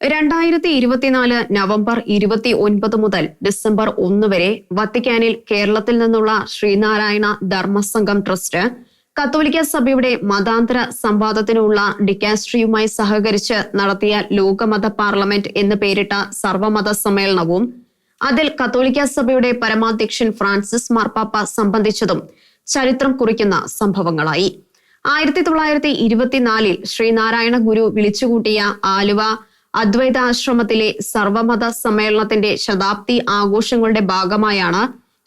2024 November 29 മുതൽ December 1 വരെ വത്തിക്കാനിൽ കേരളത്തിൽ നിന്നുള്ള ശ്രീനാരായണ ധർമ്മസംഘം ട്രസ്റ്റ് കത്തോലിക്ക സഭയുടെ മതാന്തര സംവാദത്തിനുള്ള ഡിക്കാസ്ട്രിയുമായി സഹകരിച്ച് നടത്തിയ ലോകമത പാർലമെന്റ് എന്ന് പേരിട്ട സർവമത സമ്മേളനവും അതിൽ കത്തോലിക്ക സഭയുടെ പരമാധ്യക്ഷൻ ഫ്രാൻസിസ് മാർപ്പാപ്പ സംബന്ധിച്ചതും ചരിത്രം കുറിക്കുന്ന സംഭവങ്ങളായി. 1924 ശ്രീനാരായണ ഗുരു വിളിച്ചുകൂട്ടിയ ആലുവ അദ്വൈതാശ്രമത്തിലെ സർവമത സമ്മേളനത്തിന്റെ ശതാബ്ദി ആഘോഷങ്ങളുടെ ഭാഗമായാണ്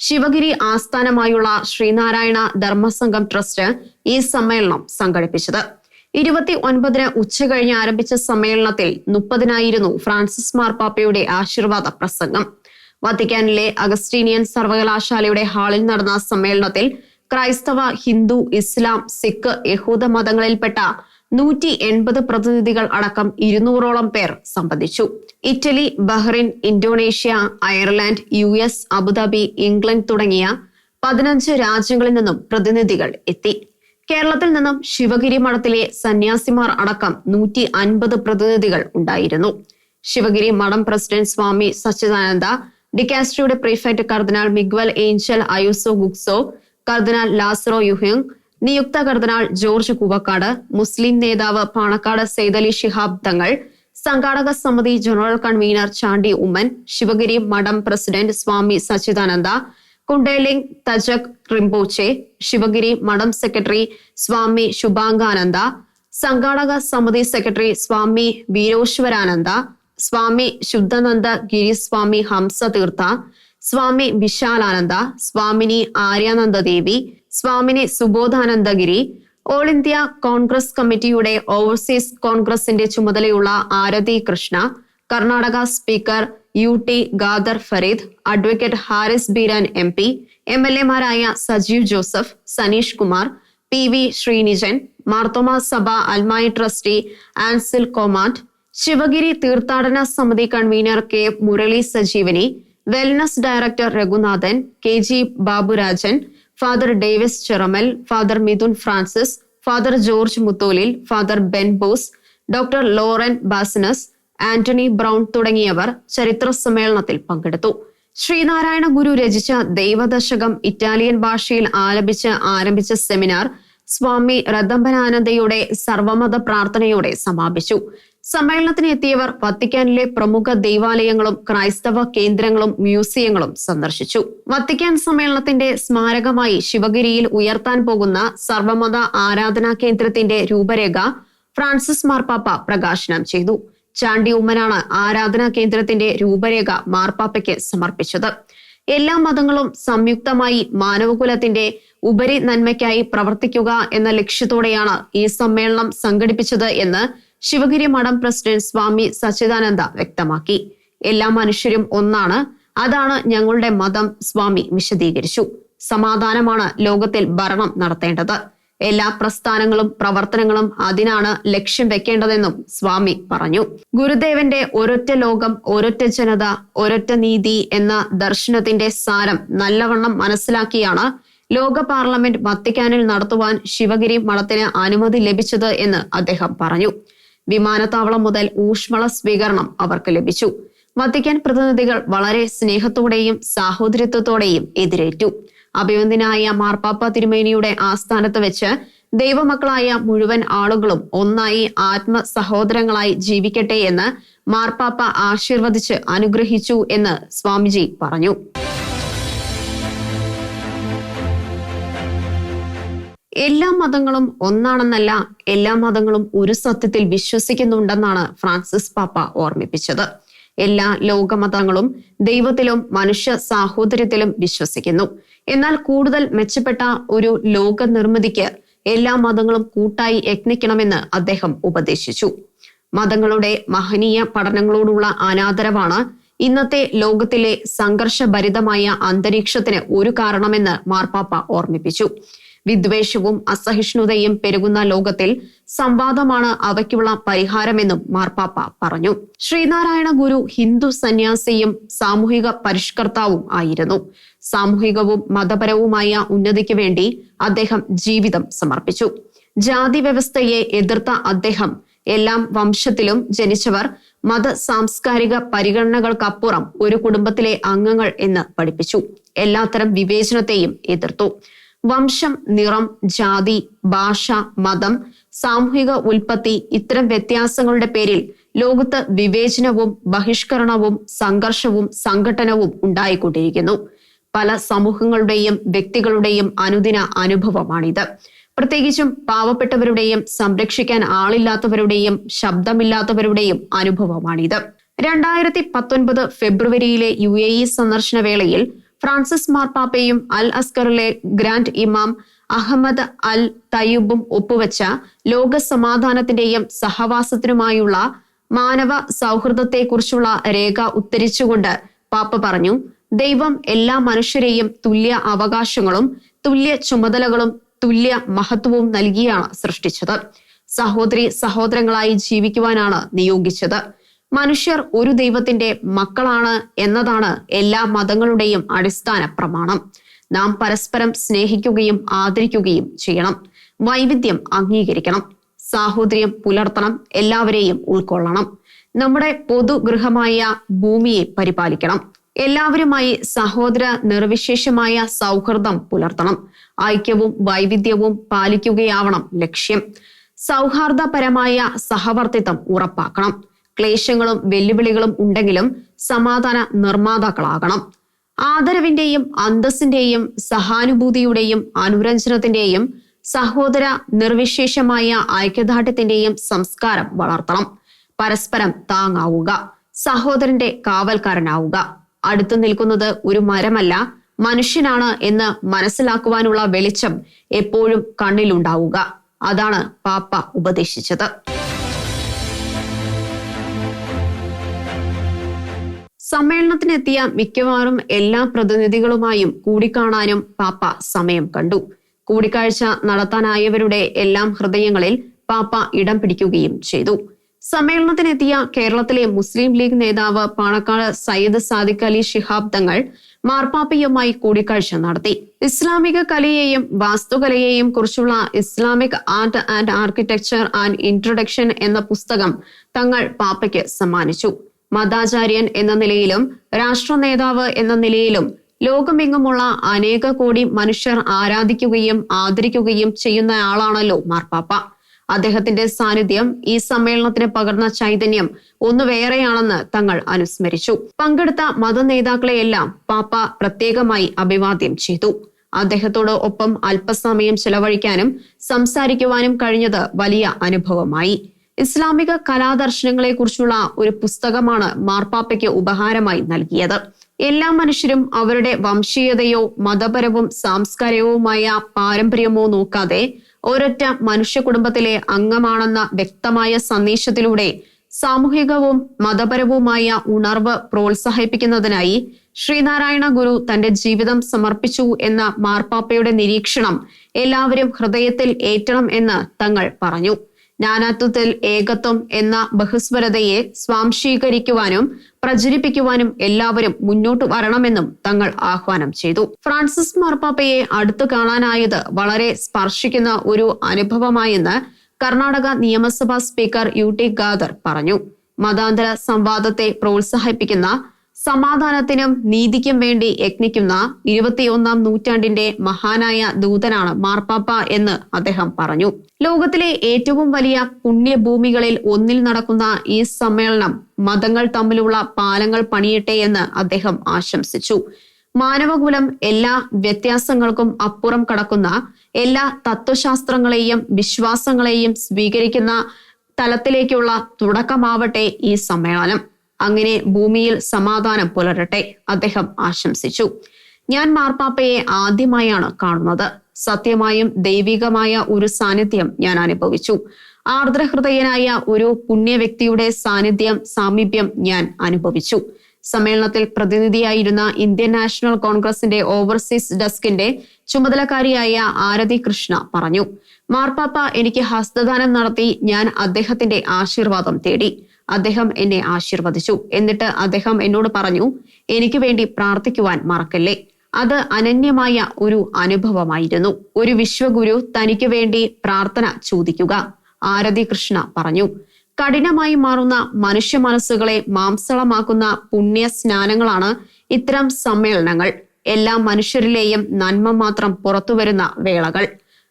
ശിവഗിരി ആസ്ഥാനമായുള്ള ശ്രീനാരായണ ധർമ്മസംഘം ട്രസ്റ്റ് ഈ സമ്മേളനം സംഘടിപ്പിച്ചത്. 29 ഉച്ചകഴിഞ്ഞ് ആരംഭിച്ച സമ്മേളനത്തിൽ 30 ഫ്രാൻസിസ് മാർപ്പാപ്പയുടെ ആശീർവാദ പ്രസംഗം. വത്തിക്കാനിലെ അഗസ്റ്റീനിയൻ സർവകലാശാലയുടെ ഹാളിൽ നടന്ന സമ്മേളനത്തിൽ ക്രൈസ്തവ, ഹിന്ദു, ഇസ്ലാം, സിഖ്, യഹൂദ മതങ്ങളിൽപ്പെട്ട 180 പ്രതിനിധികൾ അടക്കം 200ഓളം പേർ സംബന്ധിച്ചു. Italy, Bahrain, Indonesia, Ireland, US, Abu Dhabi, England തുടങ്ങിയ 15 രാജ്യങ്ങളിൽ നിന്നും പ്രതിനിധികൾ എത്തി. കേരളത്തിൽ നിന്നും ശിവഗിരി മഠത്തിലെ സന്യാസിമാർ അടക്കം 150 പ്രതിനിധികൾ ഉണ്ടായിരുന്നു. ശിവഗിരി മഠം പ്രസിഡന്റ് സ്വാമി സച്ചിദാനന്ദ, ഡിക്കാസ്ട്രിയുടെ പ്രീഫെക്ട് കർദിനാൾ മിഗ്വൽ ഏഞ്ചൽ അയൂസോ ഗുക്സോ, കർദിനാൾ ലാസറോ യുഹിങ്, നിയുക്ത കർദിനാൾ ജോർജ് കൂവക്കാട്, മുസ്ലിം നേതാവ് പാണക്കാട് സെയ്ദലി ശിഹാബ് തങ്ങൾ, സംഘാടക സമിതി general convener Chandy Oommen, Sivagiri Mutt president Swami Sachidananda, Kundeling Tatsak Rinpoche, Sivagiri Mutt secretary Swami Subhangananda, സംഘാടക സമിതി secretary Swami Veereshwarananda, Swami Shuddhananda Giriswami Hamsa Theertha, Swami Vishalananda, Swamini Aryanandadevi, Swamini Subodhanandagiri, all India Congress കമ്മിറ്റിയുടെ ഓവർസീസ് കോൺഗ്രസിന്റെ ചുമതലയുള്ള Arathi Krishna, Karnataka speaker UT Khader Fareed, advocate Haris Beeran MP, MLA മാരായ സജീവ് ജോസഫ്, സനീഷ് കുമാർ, PV ശ്രീനിജൻ, മാർത്തോമാ സഭ അൽമായി ട്രസ്റ്റി ആൻസിൽ കോമാൻഡ്, ശിവഗിരി തീർത്ഥാടന സമിതി convener K Murali Sajeevani, wellness director Raghunathan, KG Baburajan, father Davis Cheramal, father Midhun Francis, father George Mutholil, father Ben Bose, doctor Lauren Basinas, Antony Brown തുടങ്ങിയവർ ചരിത്ര സമ്മേളനത്തിൽ പങ്കെടുത്തു. ശ്രീനാരായണ ഗുരു രചിച്ച ദൈവദശകം ഇറ്റാലിയൻ ഭാഷയിൽ ആലപിച്ച് ആരംഭിച്ച സെമിനാർ സ്വാമി രതംബനാനന്ദയുടെ സർവമത പ്രാർത്ഥനയോടെ സമാപിച്ചു. സമ്മേളനത്തിന് എത്തിയവർ വത്തിക്കാനിലെ പ്രമുഖ ദൈവാലയങ്ങളും ക്രൈസ്തവ കേന്ദ്രങ്ങളും മ്യൂസിയങ്ങളും സന്ദർശിച്ചു. വത്തിക്കാൻ സമ്മേളനത്തിന്റെ സ്മാരകമായി ശിവഗിരിയിൽ ഉയർത്താൻ പോകുന്ന സർവമത ആരാധനാ കേന്ദ്രത്തിന്റെ രൂപരേഖ ഫ്രാൻസിസ് മാർപ്പാപ്പ പ്രകാശനം ചെയ്തു. ചാണ്ടി ഉമ്മനാണ് ആരാധനാ കേന്ദ്രത്തിന്റെ രൂപരേഖ മാർപ്പാപ്പയ്ക്ക് സമർപ്പിച്ചത്. എല്ലാ മതങ്ങളും സംയുക്തമായി മാനവകുലത്തിന്റെ ഉപരി നന്മയ്ക്കായി പ്രവർത്തിക്കുക എന്ന ലക്ഷ്യത്തോടെയാണ് ഈ സമ്മേളനം സംഘടിപ്പിച്ചത് എന്ന് ശിവഗിരി മഠം പ്രസിഡന്റ് സ്വാമി സച്ചിദാനന്ദ വ്യക്തമാക്കി. എല്ലാ മനുഷ്യരും ഒന്നാണ്, അതാണ് ഞങ്ങളുടെ മതം, സ്വാമി വിശദീകരിച്ചു. സമാധാനമാണ് ലോകത്തിൽ ഭരണം നടത്തേണ്ടത്. എല്ലാ പ്രസ്ഥാനങ്ങളും പ്രവർത്തനങ്ങളും അതിനാണ് ലക്ഷ്യം വെക്കേണ്ടതെന്നും സ്വാമി പറഞ്ഞു. ഗുരുദേവന്റെ ഒരൊറ്റ ലോകം, ഒരൊറ്റ ജനത, ഒരൊറ്റ നീതി എന്ന ദർശനത്തിന്റെ സാരം നല്ലവണ്ണം മനസ്സിലാക്കിയാണ് ലോക പാർലമെന്റ് വത്തിക്കാനിൽ നടത്തുവാൻ ശിവഗിരി മഠത്തിന് അനുമതി ലഭിച്ചത് എന്ന് അദ്ദേഹം പറഞ്ഞു. വിമാനത്താവളം മുതൽ ഊഷ്മള സ്വീകരണം അവർക്ക് ലഭിച്ചു. വത്തിക്കാൻ പ്രതിനിധികൾ വളരെ സ്നേഹത്തോടെയും സാഹോദര്യത്തോടെയും എതിരേറ്റു. അഭിവന്ദനായ മാർപ്പാപ്പ തിരുമേനിയുടെ ആസ്ഥാനത്ത് വെച്ച് ദൈവമക്കളായ മുഴുവൻ ആളുകളും ഒന്നായി ആത്മ സഹോദരങ്ങളായി ജീവിക്കട്ടെ എന്ന് മാർപ്പാപ്പ ആശീർവദിച്ച് അനുഗ്രഹിച്ചു എന്ന് സ്വാമിജി പറഞ്ഞു. എല്ലാ മതങ്ങളും ഒന്നാണെന്നല്ല, എല്ലാ മതങ്ങളും ഒരു സത്യത്തിൽ വിശ്വസിക്കുന്നുണ്ടെന്നാണ് ഫ്രാൻസിസ് പാപ്പ ഓർമ്മിപ്പിച്ചത്. എല്ലാ ലോകമതങ്ങളും ദൈവത്തിലും മനുഷ്യ സാഹോദര്യത്തിലും വിശ്വസിക്കുന്നു. എന്നാൽ കൂടുതൽ മെച്ചപ്പെട്ട ഒരു ലോക നിർമ്മിതിക്ക് എല്ലാ മതങ്ങളും കൂട്ടായി യത്നിക്കണമെന്ന് അദ്ദേഹം ഉപദേശിച്ചു. മതങ്ങളുടെ മഹനീയ പഠനങ്ങളോടുള്ള അനാദരവാണ് ഇന്നത്തെ ലോകത്തിലെ സംഘർഷഭരിതമായ അന്തരീക്ഷത്തിന് ഒരു കാരണമെന്ന് മാർപ്പാപ്പ ഓർമ്മിപ്പിച്ചു. വിദ്വേഷവും അസഹിഷ്ണുതയും പെരുകുന്ന ലോകത്തിൽ സംവാദമാണ് അവയ്ക്കുള്ള പരിഹാരമെന്നും മാർപ്പാപ്പ പറഞ്ഞു. ശ്രീനാരായണ ഗുരു ഹിന്ദു സന്യാസിയും സാമൂഹിക പരിഷ്കർത്താവും ആയിരുന്നു. സാമൂഹികവും മതപരവുമായ ഉന്നതിക്ക് വേണ്ടി അദ്ദേഹം ജീവിതം സമർപ്പിച്ചു. ജാതി വ്യവസ്ഥയെ എതിർത്ത അദ്ദേഹം എല്ലാം വംശത്തിലും ജനിച്ചവർ മത സാംസ്കാരിക പരിഗണനകൾക്കപ്പുറം ഒരു കുടുംബത്തിലെ അംഗങ്ങൾ എന്ന് പഠിപ്പിച്ചു. എല്ലാത്തരം വിവേചനത്തെയും എതിർത്തു. വംശം, നിറം, ജാതി, ഭാഷ, മതം, സാമൂഹിക ഉൽപ്പത്തി ഇത്തരം വ്യത്യാസങ്ങളുടെ പേരിൽ ലോകത്ത് വിവേചനവും ബഹിഷ്കരണവും സംഘർഷവും സംഘട്ടനവും ഉണ്ടായിക്കൊണ്ടിരിക്കുന്നു. പല സമൂഹങ്ങളുടെയും വ്യക്തികളുടെയും അനുദിന അനുഭവമാണിത്. പ്രത്യേകിച്ചും പാവപ്പെട്ടവരുടെയും സംരക്ഷിക്കാൻ ആളില്ലാത്തവരുടെയും ശബ്ദമില്ലാത്തവരുടെയും അനുഭവമാണിത്. 2019 ഫെബ്രുവരിയിലെ UAE സന്ദർശന വേളയിൽ ഫ്രാൻസിസ് മാർപ്പാപ്പയും അൽ അസ്കറിലെ ഗ്രാൻഡ് ഇമാം അഹമ്മദ് അൽ തയ്യൂബും ഒപ്പുവെച്ച ലോക സമാധാനത്തിന്റെയും സഹവാസത്തിനുമായുള്ള മാനവ സൗഹൃദത്തെക്കുറിച്ചുള്ള രേഖ ഉദ്ധരിച്ചുകൊണ്ട് പാപ്പ പറഞ്ഞു, ദൈവം എല്ലാ മനുഷ്യരെയും തുല്യ അവകാശങ്ങളും തുല്യ ചുമതലകളും തുല്യ മഹത്വവും നൽകിയാണ് സൃഷ്ടിച്ചത്. സഹോദരി സഹോദരങ്ങളായി ജീവിക്കുവാനാണ് നിയോഗിച്ചത്. മനുഷ്യർ ഒരു ദൈവത്തിന്റെ മക്കളാണ് എന്നതാണ് എല്ലാ മതങ്ങളുടെയും അടിസ്ഥാന പ്രമാണം. നാം പരസ്പരം സ്നേഹിക്കുകയും ആദരിക്കുകയും ചെയ്യണം. വൈവിധ്യം അംഗീകരിക്കണം. സാഹോദര്യം പുലർത്തണം. എല്ലാവരെയും ഉൾക്കൊള്ളണം. നമ്മുടെ പൊതുഗൃഹമായ ഭൂമിയെ പരിപാലിക്കണം. എല്ലാവരുമായി സഹോദര നിർവിശേഷമായ സൗഹൃദം പുലർത്തണം. ഐക്യവും വൈവിധ്യവും പാലിക്കുകയാവണം ലക്ഷ്യം. സൗഹാർദ്ദപരമായ സഹവർത്തിത്വം ഉറപ്പാക്കണം. ക്ലേശങ്ങളും വെല്ലുവിളികളും ഉണ്ടെങ്കിലും സമാധാന നിർമ്മാതാക്കളാകണം. ആദരവിന്റെയും അന്തസ്സിന്റെയും സഹാനുഭൂതിയുടെയും അനുരഞ്ജനത്തിന്റെയും സഹോദര നിർവിശേഷമായ ഐക്യദാർഢ്യത്തിന്റെയും സംസ്കാരം വളർത്തണം. പരസ്പരം താങ്ങാവുക. സഹോദരന്റെ കാവൽക്കാരനാവുക. അടുത്തു നിൽക്കുന്നത് ഒരു മരമല്ല, മനുഷ്യനാണ് എന്ന് മനസ്സിലാക്കുവാനുള്ള വെളിച്ചം എപ്പോഴും കണ്ണിലുണ്ടാവുക. അതാണ് പാപ്പ ഉപദേശിച്ചത്. സമ്മേളനത്തിനെത്തിയ മിക്കവാറും എല്ലാ പ്രതിനിധികളുമായും കൂടിക്കാണാനും പാപ്പ സമയം കണ്ടു. കൂടിക്കാഴ്ച നടത്താനായവരുടെ എല്ലാം ഹൃദയങ്ങളിൽ പാപ്പ ഇടം പിടിക്കുകയും ചെയ്തു. സമ്മേളനത്തിനെത്തിയ കേരളത്തിലെ മുസ്ലിം ലീഗ് നേതാവ് പാണക്കാട് സയ്യിദ് സാദിഖ് അലി ശിഹാബ് തങ്ങൾ മാർപ്പാപ്പയുമായി കൂടിക്കാഴ്ച നടത്തി. ഇസ്ലാമിക കലയെയും വാസ്തുകലയെയും കുറിച്ചുള്ള Islamic art and architecture and introduction എന്ന പുസ്തകം തങ്ങൾ പാപ്പയ്ക്ക് സമ്മാനിച്ചു. മതാചാര്യൻ എന്ന നിലയിലും രാഷ്ട്ര നേതാവ് എന്ന നിലയിലും ലോകമെങ്ങുമുള്ള അനേക കോടി മനുഷ്യർ ആരാധിക്കുകയും ആദരിക്കുകയും ചെയ്യുന്ന ആളാണല്ലോ മാർപ്പാപ്പ. അദ്ദേഹത്തിന്റെ സാന്നിധ്യം ഈ സമ്മേളനത്തിന് പകർന്ന ചൈതന്യം ഒന്ന് വേറെയാണെന്ന് തങ്ങൾ അനുസ്മരിച്ചു. പങ്കെടുത്ത മതനേതാക്കളെയെല്ലാം പാപ്പ പ്രത്യേകമായി അഭിവാദ്യം ചെയ്തു. അദ്ദേഹത്തോട് ഒപ്പം അല്പസമയം ചെലവഴിക്കാനും സംസാരിക്കുവാനും കഴിഞ്ഞത് വലിയ അനുഭവമായി. ഇസ്ലാമിക കലാദർശനങ്ങളെ കുറിച്ചുള്ള ഒരു പുസ്തകമാണ് മാർപ്പാപ്പയ്ക്ക് ഉപഹാരമായി നൽകിയത്. എല്ലാ മനുഷ്യരും അവരുടെ വംശീയതയോ മതപരവും സാംസ്കാരികവുമായ പാരമ്പര്യമോ നോക്കാതെ ഒരൊറ്റ മനുഷ്യ കുടുംബത്തിലെ അംഗമാണെന്ന വ്യക്തമായ സന്ദേശത്തിലൂടെ സാമൂഹികവും മതപരവുമായ ഉണർവ് പ്രോത്സാഹിപ്പിക്കുന്നതിനായി ശ്രീനാരായണ ഗുരു തന്റെ ജീവിതം സമർപ്പിച്ചു എന്ന മാർപ്പാപ്പയുടെ നിരീക്ഷണം എല്ലാവരും ഹൃദയത്തിൽ ഏറ്റണം എന്ന് തങ്ങൾ പറഞ്ഞു. നാനാത്വത്തിൽ ഏകത്വം എന്ന ബഹുസ്വരതയെ സ്വാംശീകരിക്കുവാനും പ്രചരിപ്പിക്കുവാനും എല്ലാവരും മുന്നോട്ട് വരണമെന്നും തങ്ങൾ ആഹ്വാനം ചെയ്തു. ഫ്രാൻസിസ് മാർപ്പാപ്പയെ അടുത്തു കാണാനായത് വളരെ സ്പർശിക്കുന്ന ഒരു അനുഭവമായെന്ന് കർണാടക നിയമസഭാ സ്പീക്കർ UT ഖാദർ പറഞ്ഞു. മതാന്തര സംവാദത്തെ പ്രോത്സാഹിപ്പിക്കുന്ന, സമാധാനത്തിനും നീതിക്കും വേണ്ടി യത്നിക്കുന്ന 21ാം നൂറ്റാണ്ടിന്റെ മഹാനായ ദൂതനാണ് മാർപ്പാപ്പ എന്ന് അദ്ദേഹം പറഞ്ഞു. ലോകത്തിലെ ഏറ്റവും വലിയ പുണ്യഭൂമികളിൽ ഒന്നിൽ നടക്കുന്ന ഈ സമ്മേളനം മതങ്ങൾ തമ്മിലുള്ള പാലങ്ങൾ പണിയട്ടെ എന്ന് അദ്ദേഹം ആശംസിച്ചു. മാനവകുലം എല്ലാ വ്യത്യാസങ്ങൾക്കും അപ്പുറം കടക്കുന്ന എല്ലാ തത്വശാസ്ത്രങ്ങളെയും വിശ്വാസങ്ങളെയും സ്വീകരിക്കുന്ന തലത്തിലേക്കുള്ള തുടക്കമാവട്ടെ ഈ സമ്മേളനം. അങ്ങനെ ഭൂമിയിൽ സമാധാനം പുലരട്ടെ അദ്ദേഹം ആശംസിച്ചു. ഞാൻ മാർപ്പാപ്പയെ ആദ്യമായാണ് കാണുന്നത്. സത്യമായും ദൈവികമായ ഒരു സാന്നിധ്യം ഞാൻ അനുഭവിച്ചു. ആർദ്രഹൃദയനായ ഒരു പുണ്യ വ്യക്തിയുടെ സാമീപ്യം ഞാൻ അനുഭവിച്ചു. സമ്മേളനത്തിൽ പ്രതിനിധിയായിരുന്ന ഇന്ത്യൻ നാഷണൽ കോൺഗ്രസിന്റെ ഓവർസീസ് ഡെസ്കിന്റെ ചുമതലക്കാരിയായ ആരതി കൃഷ്ണ പറഞ്ഞു, മാർപ്പാപ്പ എനിക്ക് ഹസ്തദാനം നടത്തി. ഞാൻ അദ്ദേഹത്തിന്റെ ആശീർവാദം തേടി. അദ്ദേഹം എന്നെ ആശീർവദിച്ചു. എന്നിട്ട് അദ്ദേഹം എന്നോട് പറഞ്ഞു, എനിക്ക് വേണ്ടി പ്രാർത്ഥിക്കുവാൻ മറക്കല്ലേ. അത് അനന്യമായ ഒരു അനുഭവമായിരുന്നു. ഒരു വിശ്വഗുരു തനിക്ക് വേണ്ടി പ്രാർത്ഥന ചോദിക്കുക, ആരതി കൃഷ്ണ പറഞ്ഞു. കഠിനമായി മാറുന്ന മനുഷ്യ മനസ്സുകളെ മാംസളമാക്കുന്ന പുണ്യ സ്നാനങ്ങളാണ് ഇത്തരം സമ്മേളനങ്ങൾ. എല്ലാ മനുഷ്യരിലെയും നന്മ മാത്രം പുറത്തുവരുന്ന വേളകൾ.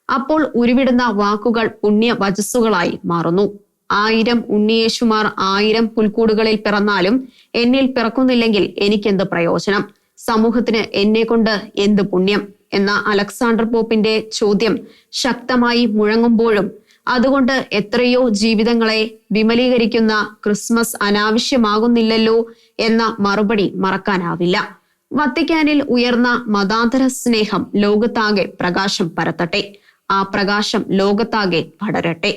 അപ്പോൾ ഉരുവിടുന്ന വാക്കുകൾ പുണ്യ വചസ്സുകളായി മാറുന്നു. 1000 ഉണ്ണിയേശുമാർ 1000 പുൽക്കൂടുകളിൽ പിറന്നാലും എന്നിൽ പിറക്കുന്നില്ലെങ്കിൽ എനിക്കെന്ത് പ്രയോജനം? സമൂഹത്തിന് എന്നെ കൊണ്ട് എന്ത് പുണ്യം എന്ന അലക്സാണ്ടർ പോപ്പിന്റെ ചോദ്യം ശക്തമായി മുഴങ്ങുമ്പോഴും അതുകൊണ്ട് എത്രയോ ജീവിതങ്ങളെ വിമലീകരിക്കുന്ന ക്രിസ്മസ് അനാവശ്യമാകുന്നില്ലല്ലോ എന്ന മറുപടി മറക്കാനാവില്ല. വത്തിക്കാനിൽ ഉയർന്ന മതാന്തര സ്നേഹം ലോകത്താകെ പ്രകാശം പരത്തട്ടെ. ആ പ്രകാശം ലോകത്താകെ പടരട്ടെ.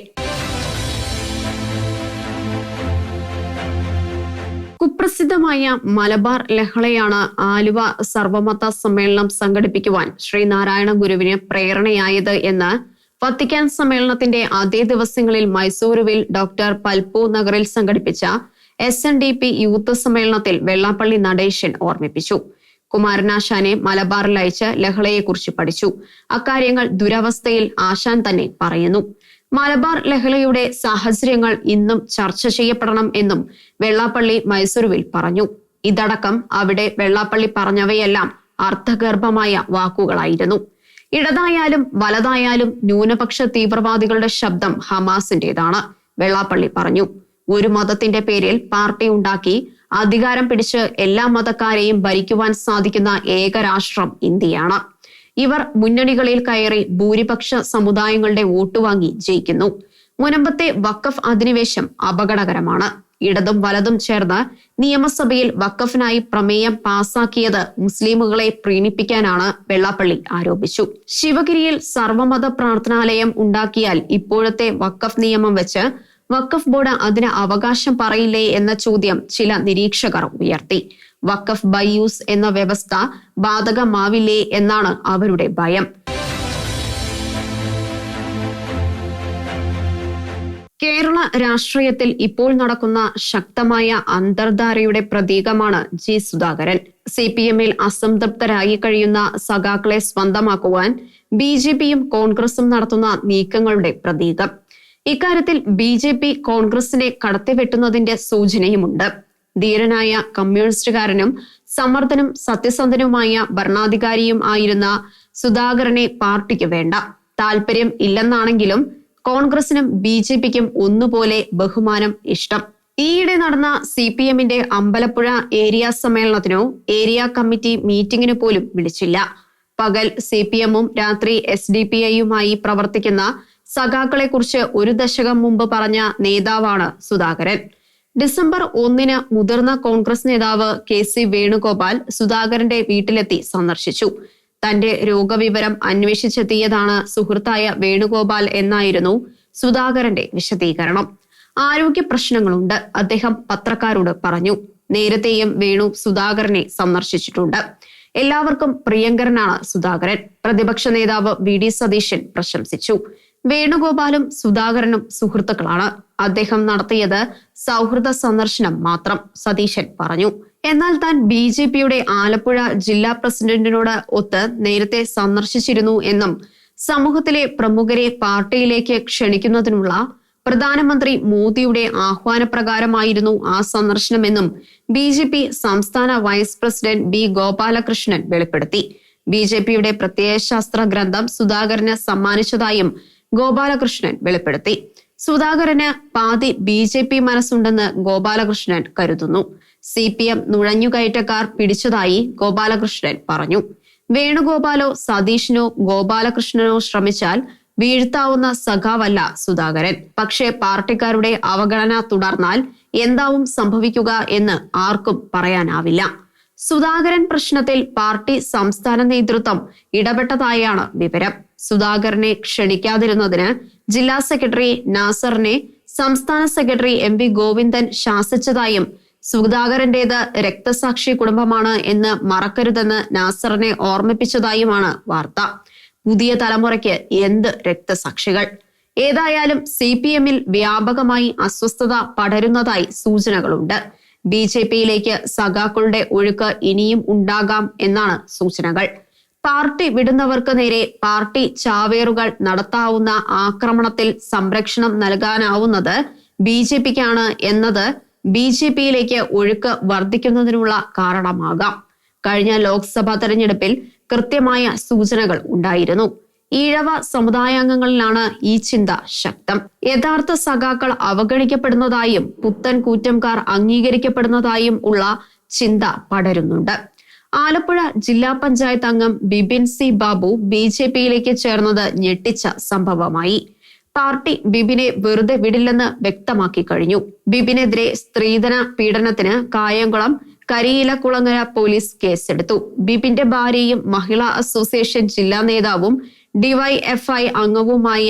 കുപ്രസിദ്ധമായ മലബാർ ലഹളയാണ് ആലുവ സർവമത സമ്മേളനം സംഘടിപ്പിക്കുവാൻ ശ്രീനാരായണ ഗുരുവിന് പ്രേരണയായത് എന്ന് വത്തിക്കാൻ സമ്മേളനത്തിന്റെ അതേ ദിവസങ്ങളിൽ മൈസൂരുവിൽ ഡോക്ടർ പൽപു നഗറിൽ സംഘടിപ്പിച്ച SNDP യൂത്ത് സമ്മേളനത്തിൽ വെള്ളാപ്പള്ളി നടേശൻ ഓർമ്മിപ്പിച്ചു. കുമാരനാശാനെ മലബാറിൽ അയച്ച് ലഹളയെക്കുറിച്ച് പഠിച്ചു. അക്കാര്യങ്ങൾ ദുരവസ്ഥയിൽ ആശാൻ തന്നെ പറയുന്നു. മലബാർ ലഹളയുടെ സാഹചര്യങ്ങൾ ഇന്നും ചർച്ച ചെയ്യപ്പെടണം എന്നും വെള്ളാപ്പള്ളി മൈസൂരുവിൽ പറഞ്ഞു. ഇതടക്കം അവിടെ വെള്ളാപ്പള്ളി പറഞ്ഞവയെല്ലാം അർത്ഥഗർഭമായ വാക്കുകളായിരുന്നു. ഇടതായാലും വലതായാലും ന്യൂനപക്ഷ തീവ്രവാദികളുടെ ശബ്ദം ഹമാസിന്റേതാണ്, വെള്ളാപ്പള്ളി പറഞ്ഞു. ഒരു മതത്തിന്റെ പേരിൽ പാർട്ടി ഉണ്ടാക്കി അധികാരം പിടിച്ച് എല്ലാ മതക്കാരെയും ഭരിക്കുവാൻ സാധിക്കുന്ന ഏക രാഷ്ട്രം ഇന്ത്യയാണ്. ഇവർ മുന്നണികളിൽ കയറി ഭൂരിപക്ഷ സമുദായങ്ങളുടെ വോട്ട് വാങ്ങി ജയിക്കുന്നു. മുനമ്പത്തെ വഖഫ് അധിനിവേശം അപകടകരമാണ്. ഇടതും വലതും ചേർന്ന് നിയമസഭയിൽ വഖഫിനായി പ്രമേയം പാസാക്കിയത് മുസ്ലിമുകളെ പ്രീണിപ്പിക്കാനാണ്, വെള്ളാപ്പള്ളി ആരോപിച്ചു. ശിവഗിരിയിൽ സർവമത പ്രാർത്ഥനാലയം ഉണ്ടാക്കിയാൽ ഇപ്പോഴത്തെ വഖഫ് നിയമം വെച്ച് വഖഫ് ബോർഡ് അതിന് അവകാശം പറയില്ലേ എന്ന ചോദ്യം ചില നിരീക്ഷകർ ഉയർത്തി. വഖഫ് ബൈ യൂസ് എന്ന വ്യവസ്ഥ ബാധകമാവില്ലേ എന്നാണ് അവരുടെ ഭയം. കേരള രാഷ്ട്രീയത്തിൽ ഇപ്പോൾ നടക്കുന്ന ശക്തമായ അന്തർധാരയുടെ പ്രതീകമാണ് ജി സുധാകരൻ. CPM-ൽ അസംതൃപ്തരായി കഴിയുന്ന സഖാക്കളെ സ്വന്തമാക്കുവാൻ BJP-യും കോൺഗ്രസും നടത്തുന്ന നീക്കങ്ങളുടെ പ്രതീകം. ഇക്കാര്യത്തിൽ BJP കോൺഗ്രസിനെ കടത്തിവെട്ടുന്നതിന്റെ സൂചനയുമുണ്ട്. ധീരനായ കമ്മ്യൂണിസ്റ്റുകാരനും സമർത്ഥനും സത്യസന്ധനുമായ ഭരണാധികാരിയും ആയിരുന്ന സുധാകരനെ പാർട്ടിക്ക് വേണ്ട. താല്പര്യം ഇല്ലെന്നാണെങ്കിലും കോൺഗ്രസിനും BJP-ക്കും ഒന്നുപോലെ ബഹുമാനം, ഇഷ്ടം. ഈയിടെ നടന്ന CPM-ന്റെ അമ്പലപ്പുഴ ഏരിയ സമ്മേളനത്തിനോ ഏരിയ കമ്മിറ്റി മീറ്റിംഗിനു പോലും വിളിച്ചില്ല. പകൽ CPM-ഉം രാത്രി SDPI-യുമായി പ്രവർത്തിക്കുന്ന സഖാക്കളെ കുറിച്ച് ഒരു ദശകം മുമ്പ് പറഞ്ഞ നേതാവാണ് സുധാകരൻ. ഡിസംബർ 1-ന് മുതിർന്ന കോൺഗ്രസ് നേതാവ് KC വേണുഗോപാൽ സുധാകരന്റെ വീട്ടിലെത്തി സന്ദർശിച്ചു. തന്റെ രോഗവിവരം അന്വേഷിച്ചെത്തിയതാണ് സുഹൃത്തായ വേണുഗോപാൽ എന്നായിരുന്നു സുധാകരന്റെ വിശദീകരണം. ആരോഗ്യ പ്രശ്നങ്ങളുണ്ട്, അദ്ദേഹം പത്രക്കാരോട് പറഞ്ഞു. നേരത്തെയും വേണു സുധാകരനെ സന്ദർശിച്ചിട്ടുണ്ട്. എല്ലാവർക്കും പ്രിയങ്കരനാണ് സുധാകരൻ, പ്രതിപക്ഷ നേതാവ് VD സതീശൻ പ്രശംസിച്ചു. വേണുഗോപാലും സുധാകരനും സുഹൃത്തുക്കളാണ്. അദ്ദേഹം നടത്തിയത് സൗഹൃദ സന്ദർശനം മാത്രം, സതീശൻ പറഞ്ഞു. എന്നാൽ താൻ BJP-യുടെ ആലപ്പുഴ ജില്ലാ പ്രസിഡന്റിനോട് ഒത്ത് നേരത്തെ സന്ദർശിച്ചിരുന്നു എന്നും സമൂഹത്തിലെ പ്രമുഖരെ പാർട്ടിയിലേക്ക് ക്ഷണിക്കുന്നതിനുള്ള പ്രധാനമന്ത്രി മോദിയുടെ ആഹ്വാനപ്രകാരമായിരുന്നു ആ സന്ദർശനമെന്നും BJP സംസ്ഥാന വൈസ് പ്രസിഡന്റ് B ഗോപാലകൃഷ്ണൻ വെളിപ്പെടുത്തി. BJP-യുടെ പ്രത്യയശാസ്ത്ര ഗ്രന്ഥം സുധാകരന് സമ്മാനിച്ചതായും ഗോപാലകൃഷ്ണൻ വെളിപ്പെടുത്തി. സുധാകരന് പാതി BJP മനസ്സുണ്ടെന്ന് ഗോപാലകൃഷ്ണൻ കരുതുന്നു. CPM നുഴഞ്ഞുകയറ്റക്കാർ പിടിച്ചതായി ഗോപാലകൃഷ്ണൻ പറഞ്ഞു. വേണുഗോപാലോ സതീഷിനോ ഗോപാലകൃഷ്ണനോ ശ്രമിച്ചാൽ വീഴ്ത്താവുന്ന സഖാവല്ല സുധാകരൻ. പക്ഷേ പാർട്ടിക്കാരുടെ അവഗണന തുടർന്നാൽ എന്താവും സംഭവിക്കുക എന്ന് ആർക്കും പറയാനാവില്ല. സുധാകരൻ പ്രശ്നത്തിൽ പാർട്ടി സംസ്ഥാന നേതൃത്വം ഇടപെട്ടതായാണ് വിവരം. സുധാകരനെ ക്ഷണിക്കാതിരുന്നതിന് ജില്ലാ സെക്രട്ടറി നാസറിനെ സംസ്ഥാന സെക്രട്ടറി MV ഗോവിന്ദൻ ശാസിച്ചതായും സുധാകരന്റേത് രക്തസാക്ഷി കുടുംബമാണ് എന്ന് മറക്കരുതെന്ന് നാസറിനെ ഓർമ്മിപ്പിച്ചതായുമാണ് വാർത്ത. പുതിയ തലമുറയ്ക്ക് എന്ത് രക്തസാക്ഷികൾ? ഏതായാലും CPM-ൽ വ്യാപകമായി അസ്വസ്ഥത പടരുന്നതായി സൂചനകളുണ്ട്. BJP-യിലേക്ക് സഖാക്കളുടെ ഒഴുക്ക് ഇനിയും ഉണ്ടാകാം എന്നാണ് സൂചനകൾ. പാർട്ടി വിടുന്നവർക്ക് നേരെ പാർട്ടി ചാവേറുകൾ നടത്താവുന്ന ആക്രമണത്തിൽ സംരക്ഷണം നൽകാനാവുന്നത് BJPക്കാണ് എന്നത് BJPയിലേക്ക് ഒഴുക്ക് വർദ്ധിക്കുന്നതിനുള്ള കാരണമാകാം. കഴിഞ്ഞ ലോക്സഭാ തെരഞ്ഞെടുപ്പിൽ കൃത്യമായ സൂചനകൾ ഉണ്ടായിരുന്നു. ഈഴവ സമുദായാംഗങ്ങളിലാണ് ഈ ചിന്ത ശക്തം. യഥാർത്ഥ സഖാക്കൾ അവഗണിക്കപ്പെടുന്നതായും പുത്തൻ കൂറ്റംകാർ അംഗീകരിക്കപ്പെടുന്നതായും ഉള്ള ചിന്ത പടരുന്നുണ്ട്. ആലപ്പുഴ ജില്ലാ പഞ്ചായത്ത് അംഗം ബിപിൻ സി ബാബു BJPയിലേക്ക് ചേർന്നത് ഞെട്ടിച്ച സംഭവമായി. പാർട്ടി ബിബിനെ വെറുതെ വിടില്ലെന്ന് വ്യക്തമാക്കി കഴിഞ്ഞു. ബിബിനെതിരെ സ്ത്രീധന പീഡനത്തിന് കായംകുളം കരിയിലക്കുളങ്ങര പോലീസ് കേസെടുത്തു. ബിബിന്റെ ഭാര്യയും മഹിളാ അസോസിയേഷൻ ജില്ലാ നേതാവും DYFI അംഗവുമായ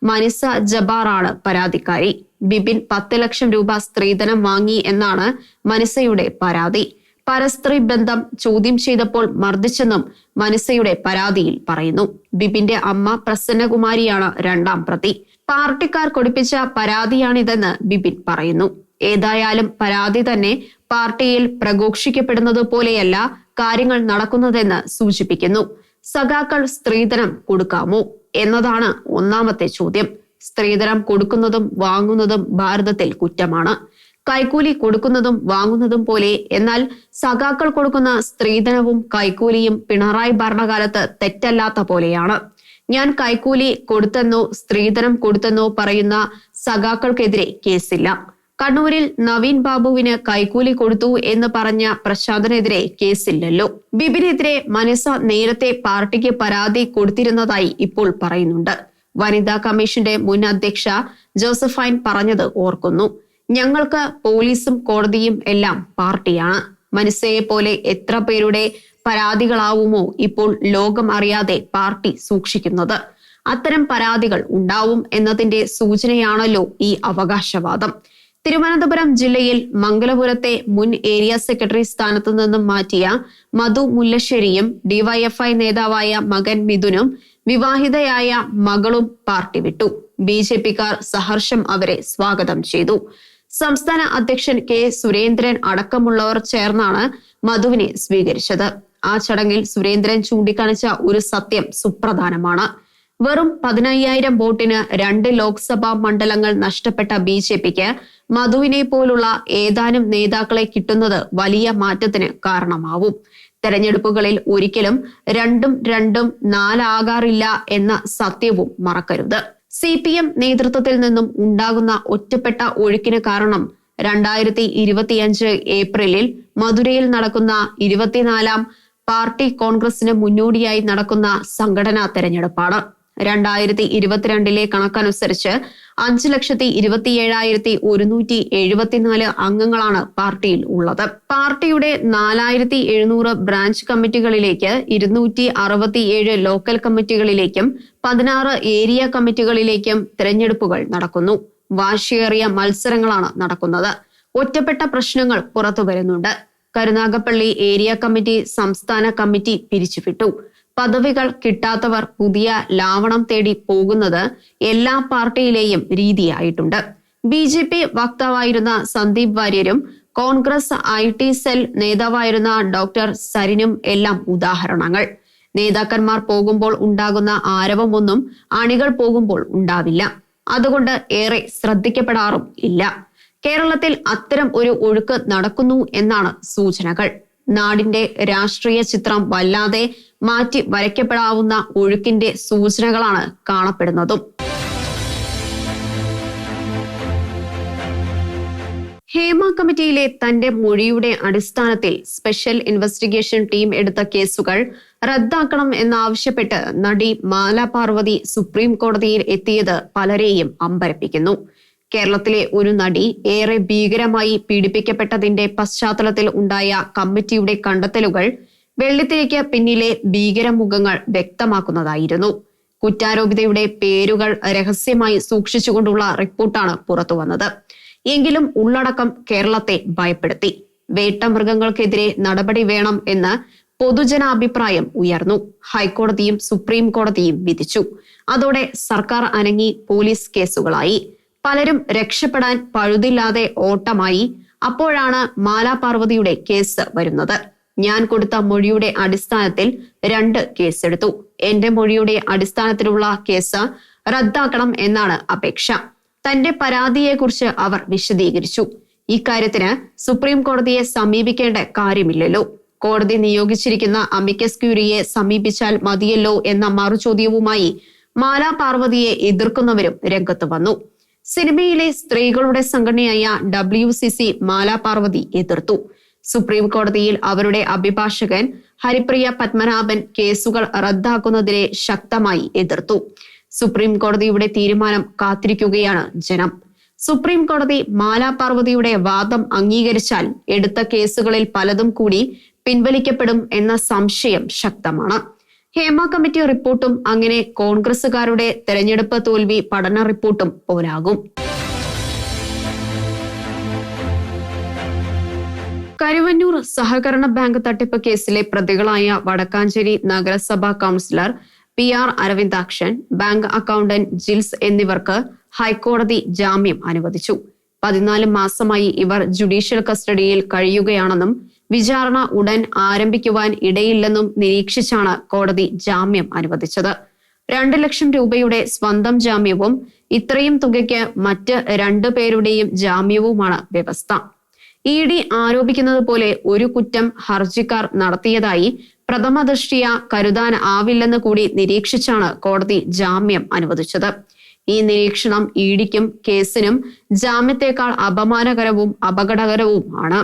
മനിസ ജബാറാണ് പരാതിക്കാരി. ബിബിൻ 10 ലക്ഷം രൂപ സ്ത്രീധനം വാങ്ങി എന്നാണ് മനിസയുടെ പരാതി. പരസ്ത്രീ ബന്ധം ചോദ്യം ചെയ്തപ്പോൾ മർദ്ദിച്ചെന്നും മനിസയുടെ പരാതിയിൽ പറയുന്നു. ബിബിന്റെ അമ്മ പ്രസന്നകുമാരിയാണ് 2ാം പ്രതി. പാർട്ടിക്കാർ കൊടുപ്പിച്ച പരാതിയാണിതെന്ന് ബിബിൻ പറയുന്നു. ഏതായാലും പരാതി തന്നെ പാർട്ടിയിൽ പ്രഘോഷിക്കപ്പെടുന്നത് പോലെയല്ല കാര്യങ്ങൾ നടക്കുന്നതെന്ന് സൂചിപ്പിക്കുന്നു. സഖാക്കൾ സ്ത്രീധനം കൊടുക്കാമോ എന്നതാണ് ഒന്നാമത്തെ ചോദ്യം. സ്ത്രീധനം കൊടുക്കുന്നതും വാങ്ങുന്നതും ഭാരതത്തിൽ കുറ്റമാണ്. കൈക്കൂലി കൊടുക്കുന്നതും വാങ്ങുന്നതും പോലെ. എന്നാൽ സഖാക്കൾ കൊടുക്കുന്ന സ്ത്രീധനവും കൈക്കൂലിയും പിണറായി ഭരണകാലത്ത് തെറ്റല്ലാത്ത പോലെയാണ്. ഞാൻ കൈക്കൂലി കൊടുത്തെന്നോ സ്ത്രീധനം കൊടുത്തെന്നോ പറയുന്ന സഖാക്കൾക്കെതിരെ കേസില്ല. കണ്ണൂരിൽ നവീൻ ബാബുവിന് കൈക്കൂലി കൊടുത്തു എന്ന് പറഞ്ഞ പ്രശാന്തനെതിരെ കേസില്ലല്ലോ. ബിബിനെതിരെ മനസ നേരത്തെ പാർട്ടിക്ക് പരാതി കൊടുത്തിരുന്നതായി ഇപ്പോൾ പറയുന്നുണ്ട്. വനിതാ കമ്മീഷന്റെ മുൻ അധ്യക്ഷ ജോസഫൈൻ പറഞ്ഞത് ഓർക്കുന്നു. ഞങ്ങൾക്ക് പോലീസും കോടതിയും എല്ലാം പാർട്ടിയാണ്. മനസയെ പോലെ എത്ര പേരുടെ പരാതികളാവുമോ ഇപ്പോൾ ലോകം അറിയാതെ പാർട്ടി സൂക്ഷിക്കുന്നത്. അത്തരം പരാതികൾ ഉണ്ടാവും എന്നതിന്റെ സൂചനയാണല്ലോ ഈ അവകാശവാദം. തിരുവനന്തപുരം ജില്ലയിൽ മംഗലപുരത്തെ മുൻ ഏരിയ സെക്രട്ടറി സ്ഥാനത്തു നിന്നും മാറ്റിയ മധു മുല്ലശ്ശേരിയും DYFI നേതാവായ മകൻ മിഥുനും വിവാഹിതയായ മകളും പാർട്ടി വിട്ടു. BJPക്കാർ സഹർഷം അവരെ സ്വാഗതം ചെയ്തു. സംസ്ഥാന അധ്യക്ഷൻ K സുരേന്ദ്രൻ അടക്കമുള്ളവർ ചേർന്നാണ് മധുവിനെ സ്വീകരിച്ചത്. ആ ചടങ്ങിൽ സുരേന്ദ്രൻ ചൂണ്ടിക്കാണിച്ച ഒരു സത്യം സുപ്രധാനമാണ്. വെറും 15,000 വോട്ടിന് 2 ലോക്സഭാ മണ്ഡലങ്ങൾ നഷ്ടപ്പെട്ട BJPക്ക് മധുവിനെ പോലുള്ള ഏതാനും നേതാക്കളെ കിട്ടുന്നത് വലിയ മാറ്റത്തിന് കാരണമാവും. തെരഞ്ഞെടുപ്പുകളിൽ ഒരിക്കലും 2-2 4 ആകാറില്ല എന്ന സത്യവും മറക്കരുത്. CPM നേതൃത്വത്തിൽ നിന്നും ഉണ്ടാകുന്ന ഒറ്റപ്പെട്ട ഒഴുക്കിന് കാരണം 2025 ഏപ്രിലിൽ മധുരയിൽ നടക്കുന്ന 24ാം പാർട്ടി കോൺഗ്രസിന് മുന്നോടിയായി നടക്കുന്ന സംഘടനാ തെരഞ്ഞെടുപ്പാണ്. 2022 കണക്കനുസരിച്ച് 5,27,174 അംഗങ്ങളാണ് പാർട്ടിയിൽ ഉള്ളത്. പാർട്ടിയുടെ 4,700 ബ്രാഞ്ച് കമ്മിറ്റികളിലേക്ക് 267 ലോക്കൽ കമ്മിറ്റികളിലേക്കും 16 ഏരിയ കമ്മിറ്റികളിലേക്കും തെരഞ്ഞെടുപ്പുകൾ നടക്കുന്നു. വാശിയേറിയ മത്സരങ്ങളാണ് നടക്കുന്നത്. ഒറ്റപ്പെട്ട പ്രശ്നങ്ങൾ പുറത്തു വരുന്നുണ്ട്. കരുനാഗപ്പള്ളി ഏരിയ കമ്മിറ്റി സംസ്ഥാന കമ്മിറ്റി പിരിച്ചുവിട്ടു. പദവികൾ കിട്ടാത്തവർ പുതിയ ലാവണം തേടി പോകുന്നത് എല്ലാ പാർട്ടിയിലെയും രീതിയായിട്ടുണ്ട്. BJP വക്താവായിരുന്ന സന്ദീപ് വാര്യരും കോൺഗ്രസ് IT സെൽ നേതാവായിരുന്ന ഡോക്ടർ സരിനും എല്ലാം ഉദാഹരണങ്ങൾ. നേതാക്കന്മാർ പോകുമ്പോൾ ഉണ്ടാകുന്ന ആരവമൊന്നും അണികൾ പോകുമ്പോൾ ഉണ്ടാവില്ല. അതുകൊണ്ട് ഏറെ ശ്രദ്ധിക്കപ്പെടാറും ഇല്ല. കേരളത്തിൽ അത്തരം ഒരു ഒഴുക്ക് നടക്കുന്നു എന്നാണ് സൂചനകൾ. നാടിന്റെ രാഷ്ട്രീയ ചിത്രം വല്ലാതെ മാറ്റി വരയ്ക്കപ്പെടാവുന്ന ഒഴുക്കിന്റെ സൂചനകളാണ് കാണപ്പെടുന്നതും. ഹേമ കമ്മിറ്റിയിലെ തന്റെ മൊഴിയുടെ അടിസ്ഥാനത്തിൽ സ്പെഷ്യൽ ഇൻവെസ്റ്റിഗേഷൻ ടീം എടുത്ത കേസുകൾ റദ്ദാക്കണം എന്നാവശ്യപ്പെട്ട് നടി മാല പാർവതി സുപ്രീം കോടതിയിൽ എത്തിയത് പലരെയും അമ്പരപ്പിക്കുന്നു. കേരളത്തിലെ ഒരു നടി ഏറെ ഭീകരമായി പീഡിപ്പിക്കപ്പെട്ടതിന്റെ പശ്ചാത്തലത്തിൽ ഉണ്ടായ കമ്മിറ്റിയുടെ കണ്ടെത്തലുകൾ വെള്ളിത്തിരയ്ക്ക് പിന്നിലെ ഭീകരമുഖങ്ങൾ വ്യക്തമാക്കുന്നതായിരുന്നു. കുറ്റാരോപിതയുടെ പേരുകൾ രഹസ്യമായി സൂക്ഷിച്ചുകൊണ്ടുള്ള റിപ്പോർട്ടാണ് പുറത്തുവന്നത്. എങ്കിലും ഉള്ളടക്കം കേരളത്തെ ഭയപ്പെടുത്തി. വേട്ടമൃഗങ്ങൾക്കെതിരെ നടപടി വേണം എന്ന് പൊതുജനാഭിപ്രായം ഉയർന്നു. ഹൈക്കോടതിയും സുപ്രീം കോടതിയും വിധിച്ചു. അതോടെ സർക്കാർ അനങ്ങി. പോലീസ് കേസുകളായി. പലരും രക്ഷപ്പെടാൻ പഴുതില്ലാതെ ഓട്ടമായി. അപ്പോഴാണ് മാല പാർവതിയുടെ കേസ് വരുന്നത്. ഞാൻ കൊടുത്ത മൊഴിയുടെ അടിസ്ഥാനത്തിൽ 2 കേസെടുത്തു. എന്റെ മൊഴിയുടെ അടിസ്ഥാനത്തിലുള്ള കേസ് റദ്ദാക്കണം എന്നാണ് അപേക്ഷ. തന്റെ പരാതിയെക്കുറിച്ച് അവർ വിശദീകരിച്ചു. ഇക്കാര്യത്തിന് സുപ്രീം കോടതിയെ സമീപിക്കേണ്ട കാര്യമില്ലല്ലോ, കോടതി നിയോഗിച്ചിരിക്കുന്ന അമിക്കസ് ക്യൂറിയെ സമീപിച്ചാൽ മതിയല്ലോ എന്ന മറുചോദ്യവുമായി മാലാ പാർവതിയെ എതിർക്കുന്നവരും രംഗത്ത് വന്നു. സിനിമയിലെ സ്ത്രീകളുടെ സംഘടനയായ WCC മാലാ പാർവതി എതിർത്തു. സുപ്രീം കോടതിയിൽ അവരുടെ അഭിഭാഷകൻ ഹരിപ്രിയ പത്മനാഭൻ കേസുകൾ റദ്ദാക്കുന്നതിനെ ശക്തമായി എതിർത്തു. സുപ്രീം കോടതിയുടെ തീരുമാനം കാത്തിരിക്കുകയാണ് ജനം. സുപ്രീം കോടതി മാലാ പാർവതിയുടെ വാദം അംഗീകരിച്ചാൽ എടുത്ത കേസുകളിൽ പലതും കൂടി പിൻവലിക്കപ്പെടും എന്ന സംശയം ശക്തമാണ്. ഹേമ കമ്മിറ്റി റിപ്പോർട്ടും അങ്ങനെ കോൺഗ്രസുകാരുടെ തെരഞ്ഞെടുപ്പ് തോൽവി പഠന റിപ്പോർട്ടും പോലാകും. കരുവന്നൂർ സഹകരണ ബാങ്ക് തട്ടിപ്പ് കേസിലെ പ്രതികളായ വടക്കാഞ്ചേരി നഗരസഭാ councillor PR Aravindakshan, bank accountant Jils എന്നിവർക്ക് ഹൈക്കോടതി ജാമ്യം അനുവദിച്ചു. 14 മാസമായി ഇവർ ജുഡീഷ്യൽ കസ്റ്റഡിയിൽ കഴിയുകയാണെന്നും വിചാരണ ഉടൻ ആരംഭിക്കുവാൻ ഇടയില്ലെന്നും നിരീക്ഷിച്ചാണ് കോടതി ജാമ്യം അനുവദിച്ചത്. 2 ലക്ഷം രൂപയുടെ സ്വന്തം ജാമ്യവും ഇത്രയും തുകയ്ക്ക് മറ്റ് 2 പേരുടെയും ജാമ്യവുമാണ് വ്യവസ്ഥ. ED ആരോപിക്കുന്നത് പോലെ ഒരു കുറ്റം ഹർജിക്കാർ നടത്തിയതായി പ്രഥമ ദൃഷ്ട്യാ കരുതാൻ ആവില്ലെന്ന് കൂടി നിരീക്ഷിച്ചാണ് കോടതി ജാമ്യം അനുവദിച്ചത്. ഈ നിരീക്ഷണം EDക്കും കേസിനും ജാമ്യത്തെക്കാൾ അപമാനകരവും അപകടകരവും ആണ്.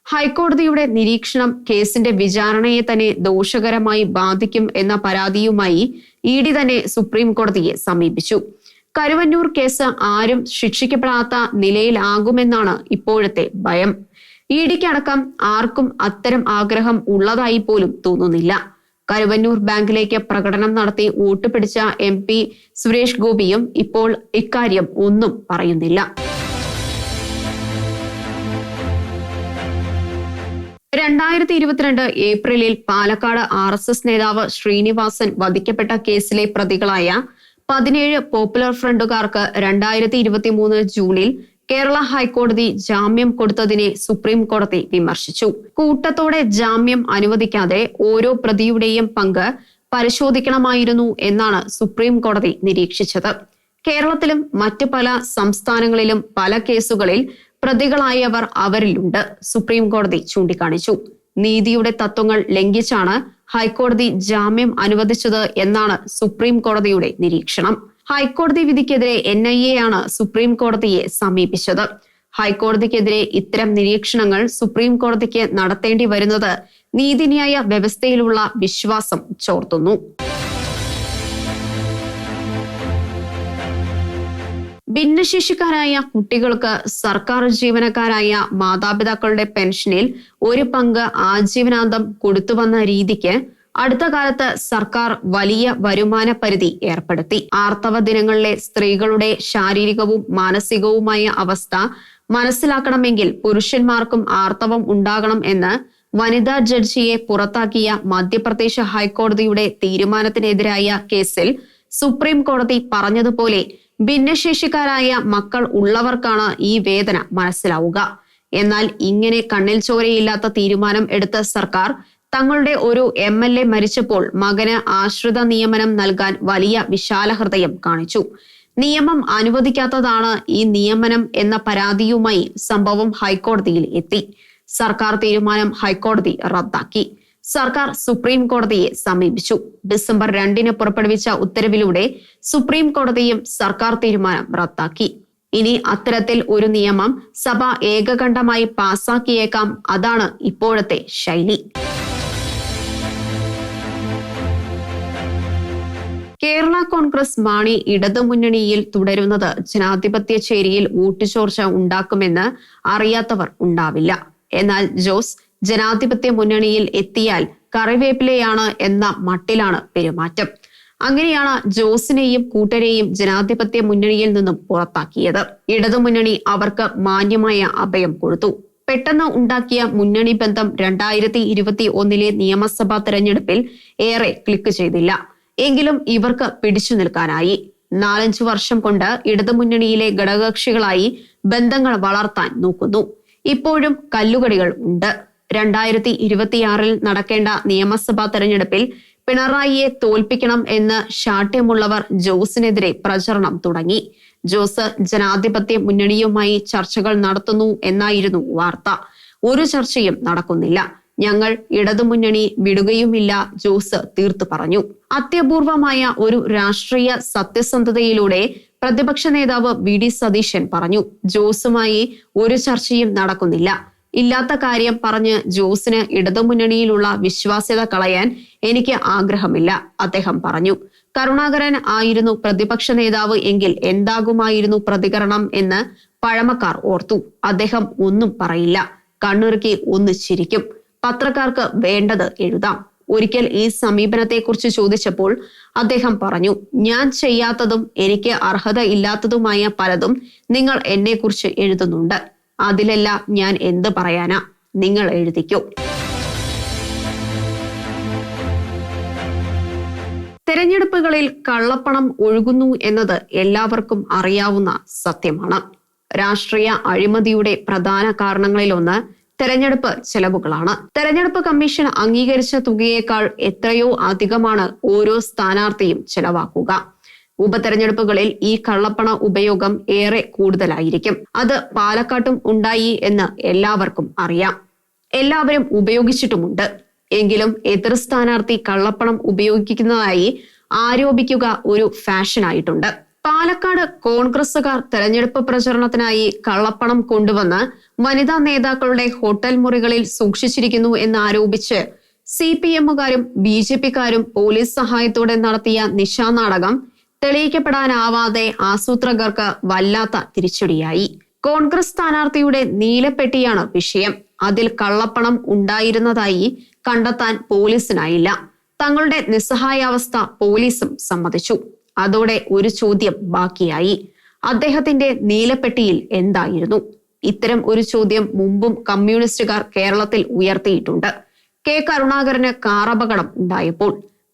ഹൈക്കോടതിയുടെ നിരീക്ഷണം കേസിന്റെ വിചാരണയെ തന്നെ ദോഷകരമായി ബാധിക്കും എന്ന പരാതിയുമായി ED തന്നെ സുപ്രീം കോടതിയെ സമീപിച്ചു. കരുവന്നൂർ കേസ് ആരും ശിക്ഷിക്കപ്പെടാത്ത നിലയിലാകുമെന്നാണ് ഇപ്പോഴത്തെ ഭയം. EDക്കടക്കം ആർക്കും അത്തരം ആഗ്രഹം ഉള്ളതായി പോലും തോന്നുന്നില്ല. കരുവന്നൂർ ബാങ്കിലേക്ക് പ്രകടനം നടത്തി വോട്ട് പിടിച്ച MP സുരേഷ് ഗോപിയും ഇപ്പോൾ ഇക്കാര്യം ഒന്നും പറയുന്നില്ല. 2022 ഏപ്രിലിൽ പാലക്കാട് RSS നേതാവ് ശ്രീനിവാസൻ വധിക്കപ്പെട്ട കേസിലെ പ്രതികളായ 17 പോപ്പുലർ ഫ്രണ്ടുകാർക്ക് 2023 ജൂണിൽ കേരള ഹൈക്കോടതി ജാമ്യം കൊടുത്തതിനെ സുപ്രീം കോടതി വിമർശിച്ചു. കൂട്ടത്തോടെ ജാമ്യം അനുവദിക്കാതെ ഓരോ പ്രതിയുടെയും പങ്ക് പരിശോധിക്കണമായിരുന്നു എന്നാണ് സുപ്രീം കോടതി നിരീക്ഷിച്ചത്. കേരളത്തിലും മറ്റ് പല സംസ്ഥാനങ്ങളിലും പല കേസുകളിൽ പ്രതികളായവർ അവരിലുണ്ട്, സുപ്രീം കോടതി ചൂണ്ടിക്കാണിച്ചു. നീതിയുടെ തത്വങ്ങൾ ലംഘിച്ചാണ് ഹൈക്കോടതി ജാമ്യം അനുവദിച്ചത് എന്നാണ് സുപ്രീം കോടതിയുടെ നിരീക്ഷണം. ഹൈക്കോടതി വിധിക്കെതിരെ NIA ആണ് സുപ്രീം കോടതിയെ സമീപിച്ചത്. ഹൈക്കോടതിക്കെതിരെ ഇത്തരം നിരീക്ഷണങ്ങൾ സുപ്രീം കോടതിക്ക് നടത്തേണ്ടി വരുന്നത് നീതിന്യായ വ്യവസ്ഥയിലുള്ള വിശ്വാസം ചോർത്തുന്നു. ഭിന്നശേഷിക്കാരായ കുട്ടികൾക്ക് സർക്കാർ ജീവനക്കാരായ മാതാപിതാക്കളുടെ പെൻഷനിൽ ഒരു പങ്ക് ആജീവനാന്തം കൊടുത്തുവന്ന രീതിക്ക് അടുത്ത കാലത്ത് സർക്കാർ വലിയ വരുമാന പരിധി ഏർപ്പെടുത്തി. ആർത്തവ ദിനങ്ങളിലെ സ്ത്രീകളുടെ ശാരീരികവും മാനസികവുമായ അവസ്ഥ മനസ്സിലാക്കണമെങ്കിൽ പുരുഷന്മാർക്കും ആർത്തവം ഉണ്ടാകണം എന്ന് വനിതാ ജഡ്ജിയെ പുറത്താക്കിയ മധ്യപ്രദേശ് ഹൈക്കോടതിയുടെ തീരുമാനത്തിനെതിരായ കേസിൽ സുപ്രീം കോടതി പറഞ്ഞതുപോലെ ഭിന്നശേഷിക്കാരായ മക്കൾ ഉള്ളവർക്കാണ് ഈ വേദന മനസ്സിലാവുക. എന്നാൽ ഇങ്ങനെ കണ്ണിൽ ചോരയില്ലാത്ത തീരുമാനം എടുത്ത സർക്കാർ തങ്ങളുടെ ഒരു MLA മരിച്ചപ്പോൾ മകന് ആശ്രിത നിയമനം നൽകാൻ വലിയ വിശാല ഹൃദയം കാണിച്ചു. നിയമം അനുവദിക്കാത്തതാണ് ഈ നിയമനം എന്ന പരാതിയുമായി സംഭവം ഹൈക്കോടതിയിൽ എത്തി. സർക്കാർ തീരുമാനം ഹൈക്കോടതി റദ്ദാക്കി. സർക്കാർ സുപ്രീം കോടതിയെ സമീപിച്ചു. ഡിസംബർ 2 പുറപ്പെടുവിച്ച ഉത്തരവിലൂടെ സുപ്രീം കോടതിയും സർക്കാർ തീരുമാനം റദ്ദാക്കി. ഇനി അത്തരത്തിൽ ഒരു നിയമം സഭ ഏകകണ്ഠമായി പാസാക്കിയേക്കാം. അതാണ് ഇപ്പോഴത്തെ ശൈലി. കേരള കോൺഗ്രസ് മാണി ഇടതുമുന്നണിയിൽ തുടരുന്നത് ജനാധിപത്യ ചേരിയിൽ വോട്ടുചോർച്ച ഉണ്ടാക്കുമെന്ന് അറിയാത്തവർ ഉണ്ടാവില്ല. എന്നാൽ ജോസ് ജനാധിപത്യ മുന്നണിയിൽ എത്തിയാൽ കറിവേപ്പിലയാണ് എന്ന മട്ടിലാണ് പെരുമാറ്റം. അങ്ങനെയാണ് ജോസിനെയും കൂട്ടരെയും ജനാധിപത്യ മുന്നണിയിൽ നിന്നും പുറത്താക്കിയത്. ഇടതുമുന്നണി അവർക്ക് മാന്യമായ അഭയം കൊടുത്തു. പെട്ടെന്ന് ഉണ്ടാക്കിയ മുന്നണി ബന്ധം 2021 നിയമസഭാ തെരഞ്ഞെടുപ്പിൽ ഏറെ ക്ലിക്ക് ചെയ്തില്ല. എങ്കിലും ഇവർക്ക് പിടിച്ചു നിൽക്കാനായി. 4-5 വർഷം കൊണ്ട് ഇടതുമുന്നണിയിലെ ഘടകകക്ഷികളായി ബന്ധങ്ങൾ വളർത്താൻ നോക്കുന്നു. ഇപ്പോഴും കല്ലുകടികൾ ഉണ്ട്. 2026 നടക്കേണ്ട നിയമസഭാ തെരഞ്ഞെടുപ്പിൽ പിണറായിയെ തോൽപ്പിക്കണം എന്ന് ശാഠ്യമുള്ളവർ ജോസിനെതിരെ പ്രചരണം തുടങ്ങി. ജോസ് ജനാധിപത്യ മുന്നണിയുമായി ചർച്ചകൾ നടത്തുന്നു എന്നായിരുന്നു വാർത്ത. ഒരു ചർച്ചയും നടക്കുന്നില്ല. ഞങ്ങൾ ഇടതുമുന്നണി വിടുകയുമില്ല, ജോസ് തീർത്തു പറഞ്ഞു. അത്യപൂർവമായ ഒരു രാഷ്ട്രീയ സത്യസന്ധതയിലൂടെ പ്രതിപക്ഷ നേതാവ് VD സതീശൻ പറഞ്ഞു. ജോസുമായി ഒരു ചർച്ചയും നടക്കുന്നില്ല. ഇല്ലാത്ത കാര്യം പറഞ്ഞ് ജോസിന് ഇടതുമുന്നണിയിലുള്ള വിശ്വാസ്യത കളയാൻ എനിക്ക് ആഗ്രഹമില്ല, അദ്ദേഹം പറഞ്ഞു. കരുണാകരൻ ആയിരുന്നു പ്രതിപക്ഷ നേതാവ് എങ്കിൽ എന്താകുമായിരുന്നു പ്രതികരണം എന്ന് പഴമക്കാർ ഓർത്തു. അദ്ദേഹം ഒന്നും പറയില്ല, കണ്ണിറുക്കി ഒന്ന് ചിരിക്കും. പത്രക്കാർക്ക് വേണ്ടത് എഴുതാം. ഒരിക്കൽ ഈ സമീപനത്തെക്കുറിച്ച് ചോദിച്ചപ്പോൾ അദ്ദേഹം പറഞ്ഞു, ഞാൻ ചെയ്യാത്തതും എനിക്ക് അർഹത ഇല്ലാത്തതുമായ പലതും നിങ്ങൾ എന്നെക്കുറിച്ച് എഴുതുന്നുണ്ട്. അതിലെല്ലാം ഞാൻ എന്ത് പറയാനാ, നിങ്ങൾ എഴുതിക്കോ. തെരഞ്ഞെടുപ്പുകളിൽ കള്ളപ്പണം ഒഴുകുന്നു എന്നത് എല്ലാവർക്കും അറിയാവുന്ന സത്യമാണ്. രാഷ്ട്രീയ അഴിമതിയുടെ പ്രധാന കാരണങ്ങളിലൊന്ന് തെരഞ്ഞെടുപ്പ് ചെലവുകളാണ്. തെരഞ്ഞെടുപ്പ് കമ്മീഷൻ അംഗീകരിച്ച തുകയേക്കാൾ എത്രയോ അധികമാണ് ഓരോ സ്ഥാനാർത്ഥിയും ചെലവാക്കുക. ഉപതെരഞ്ഞെടുപ്പുകളിൽ ഈ കള്ളപ്പണ ഉപയോഗം ഏറെ കൂടുതലായിരിക്കും. അത് പാലക്കാട്ടും ഉണ്ടായി എന്ന് എല്ലാവർക്കും അറിയാം. എല്ലാവരും ഉപയോഗിച്ചിട്ടുമുണ്ട്. എങ്കിലും എതിർ സ്ഥാനാർത്ഥി കള്ളപ്പണം ഉപയോഗിക്കുന്നതായി ആരോപിക്കുക ഒരു ഫാഷനായിട്ടുണ്ട്. പാലക്കാട് കോൺഗ്രസുകാർ തെരഞ്ഞെടുപ്പ് പ്രചരണത്തിനായി കള്ളപ്പണം കൊണ്ടുവന്ന് വനിതാ നേതാക്കളുടെ ഹോട്ടൽ മുറികളിൽ സൂക്ഷിച്ചിരിക്കുന്നു എന്നാരോപിച്ച് CPMകാരും BJPക്കാരും പോലീസ് സഹായത്തോടെ നടത്തിയ നിശാനാടകം തെളിയിക്കപ്പെടാനാവാതെ ആസൂത്രകർക്ക് വല്ലാത്ത തിരിച്ചടിയായി. കോൺഗ്രസ് സ്ഥാനാർത്ഥിയുടെ നീലപ്പെട്ടിയാണ് വിഷയം. അതിൽ കള്ളപ്പണം ഉണ്ടായിരുന്നതായി കണ്ടെത്താൻ പോലീസിനായില്ല. തങ്ങളുടെ നിസ്സഹായാവസ്ഥ പോലീസും സമ്മതിച്ചു. അതോടെ ഒരു ചോദ്യം ബാക്കിയായി. അദ്ദേഹത്തിന്റെ നീലപ്പെട്ടിയിൽ എന്തായിരുന്നു? ഇത്തരം ഒരു ചോദ്യം മുമ്പും കമ്മ്യൂണിസ്റ്റുകാർ കേരളത്തിൽ ഉയർത്തിയിട്ടുണ്ട്. K. കരുണാകരന് കാർ അപകടം ഉണ്ടായപ്പോൾ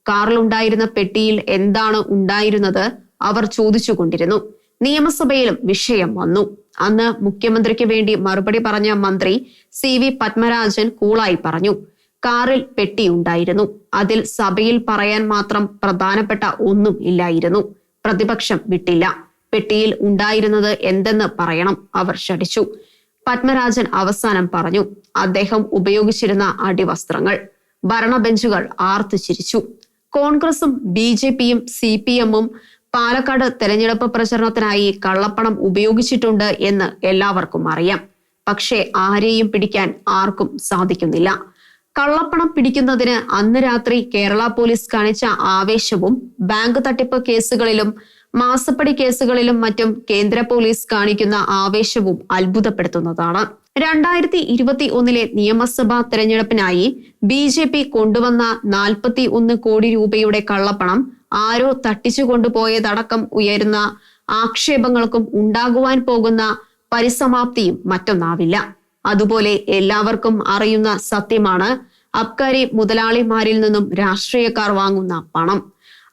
കാറിലുണ്ടായിരുന്ന പെട്ടിയിൽ എന്താണ് ഉണ്ടായിരുന്നത് അവർ ചോദിച്ചുകൊണ്ടിരുന്നു. നിയമസഭയിലും വിഷയം വന്നു. അന്ന് മുഖ്യമന്ത്രിക്ക് വേണ്ടി മറുപടി പറഞ്ഞ മന്ത്രി CV പത്മരാജൻ കൂളായി പറഞ്ഞു, കാറിൽ പെട്ടിയുണ്ടായിരുന്നു. അതിൽ സഭയിൽ പറയാൻ മാത്രം പ്രധാനപ്പെട്ട ഒന്നും ഇല്ലായിരുന്നു. പ്രതിപക്ഷം വിട്ടില്ല. പെട്ടിയിൽ ഉണ്ടായിരുന്നത് എന്തെന്ന് പറയണം. അവർ ശഠിച്ചു. പത്മരാജൻ അവസാനം പറഞ്ഞു, അദ്ദേഹം ഉപയോഗിച്ചിരുന്ന അടിവസ്ത്രങ്ങൾ. ഭരണബെഞ്ചുകൾ ആർത്തു ചിരിച്ചു. കോൺഗ്രസും BJPയും CPMും പാലക്കാട് തെരഞ്ഞെടുപ്പ് പ്രചരണത്തിനായി കള്ളപ്പണം ഉപയോഗിച്ചിട്ടുണ്ട് എന്ന് എല്ലാവർക്കും അറിയാം. പക്ഷേ ആരെയും പിടിക്കാൻ ആർക്കും സാധിക്കുന്നില്ല. കള്ളപ്പണം പിടിക്കുന്നതിന് അന്ന് രാത്രി കേരള പോലീസ് കാണിച്ച ആവേശവും ബാങ്ക് തട്ടിപ്പ് കേസുകളിലും മാസപ്പടി കേസുകളിലും മറ്റും കേന്ദ്ര പോലീസ് കാണിക്കുന്ന ആവേശവും അത്ഭുതപ്പെടുത്തുന്നതാണ്. 2021 നിയമസഭാ തെരഞ്ഞെടുപ്പിനായി BJP കൊണ്ടുവന്ന 41 കോടി രൂപയുടെ കള്ളപ്പണം ആരോ തട്ടിച്ചു കൊണ്ടുപോയതടക്കം ഉയരുന്ന ആക്ഷേപങ്ങൾക്കും ഉണ്ടാകുവാൻ പോകുന്ന പരിസമാപ്തിയും മറ്റൊന്നാവില്ല. അതുപോലെ എല്ലാവർക്കും അറിയുന്ന സത്യമാണ് അബ്കാരി മുതലാളിമാരിൽ നിന്നും രാഷ്ട്രീയക്കാർ വാങ്ങുന്ന പണം.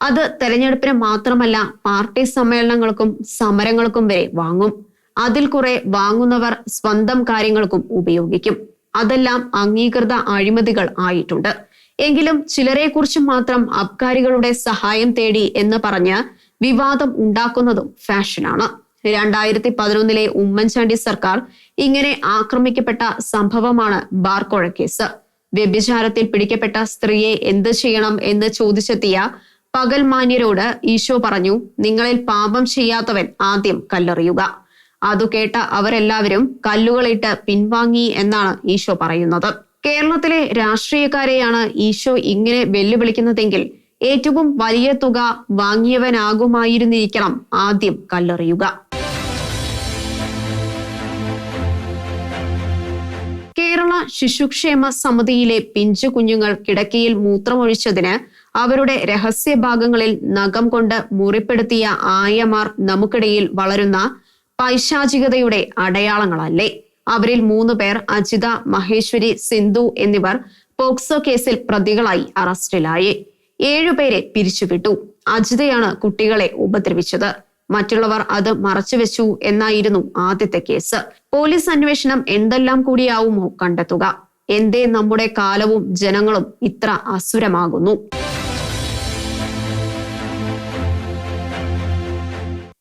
അത് തെരഞ്ഞെടുപ്പിന് മാത്രമല്ല, പാർട്ടി സമ്മേളനങ്ങൾക്കും സമരങ്ങൾക്കും വരെ വാങ്ങും. അതിൽ കുറെ വാങ്ങുന്നവർ സ്വന്തം കാര്യങ്ങൾക്കും ഉപയോഗിക്കും. അതെല്ലാം അംഗീകൃത അഴിമതികൾ ആയിട്ടുണ്ട്. എങ്കിലും ചിലരെ കുറിച്ച് മാത്രം അബ്കാരികളുടെ സഹായം തേടി എന്ന് പറഞ്ഞ് വിവാദം ഉണ്ടാക്കുന്നതും ഫാഷനാണ്. 2011 ഉമ്മൻചാണ്ടി സർക്കാർ ഇങ്ങനെ ആക്രമിക്കപ്പെട്ട സംഭവമാണ് ബാർക്കോഴ കേസ്. വ്യഭിചാരത്തിൽ പിടിക്കപ്പെട്ട സ്ത്രീയെ എന്ത് ചെയ്യണം എന്ന് ചോദിച്ചെത്തിയ പകൽമാന്യരോട് ഈശോ പറഞ്ഞു, നിങ്ങളിൽ പാപം ചെയ്യാത്തവൻ ആദ്യം കല്ലെറിയുക. അതു കേട്ട അവരെല്ലാവരും കല്ലുകളിട്ട് പിൻവാങ്ങി എന്നാണ് ഈശോ പറയുന്നത്. കേരളത്തിലെ രാഷ്ട്രീയക്കാരെയാണ് ഈശോ ഇങ്ങനെ വെല്ലുവിളിക്കുന്നതെങ്കിൽ ഏറ്റവും വലിയ തുക വാങ്ങിയവനാകുമായിരുന്നിരിക്കണം ആദ്യം കല്ലെറിയുക. കേരള ശിശുക്ഷേമ സമിതിയിലെ പിഞ്ചു കുഞ്ഞുങ്ങൾ കിടക്കയിൽ മൂത്രമൊഴിച്ചതിന് അവരുടെ രഹസ്യഭാഗങ്ങളിൽ നഖം കൊണ്ട് മുറിപ്പെടുത്തിയ ആയമാർ നമുക്കിടയിൽ വളരുന്ന പൈശാചികതയുടെ അടയാളങ്ങളല്ലേ? അവരിൽ 3 പേർ അജിത, മഹേശ്വരി, സിന്ധു എന്നിവർ പോക്സോ കേസിൽ പ്രതികളായി അറസ്റ്റിലായി. 7 പേരെ പിരിച്ചുവിട്ടു. അജിതയാണ് കുട്ടികളെ ഉപദ്രവിച്ചത്. മറ്റുള്ളവർ അത് മറച്ചുവെച്ചു എന്നായിരുന്നു ആദ്യത്തെ കേസ്. പോലീസ് അന്വേഷണം എന്തെല്ലാം കൂടിയാവുമോ കണ്ടെത്തുക? എന്തേ നമ്മുടെ കാലവും ജനങ്ങളും ഇത്ര അസുരമാകുന്നു?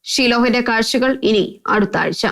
ഷീലോഹിന്റെ കാഴ്ചകൾ ഇനി അടുത്ത ആഴ്ച.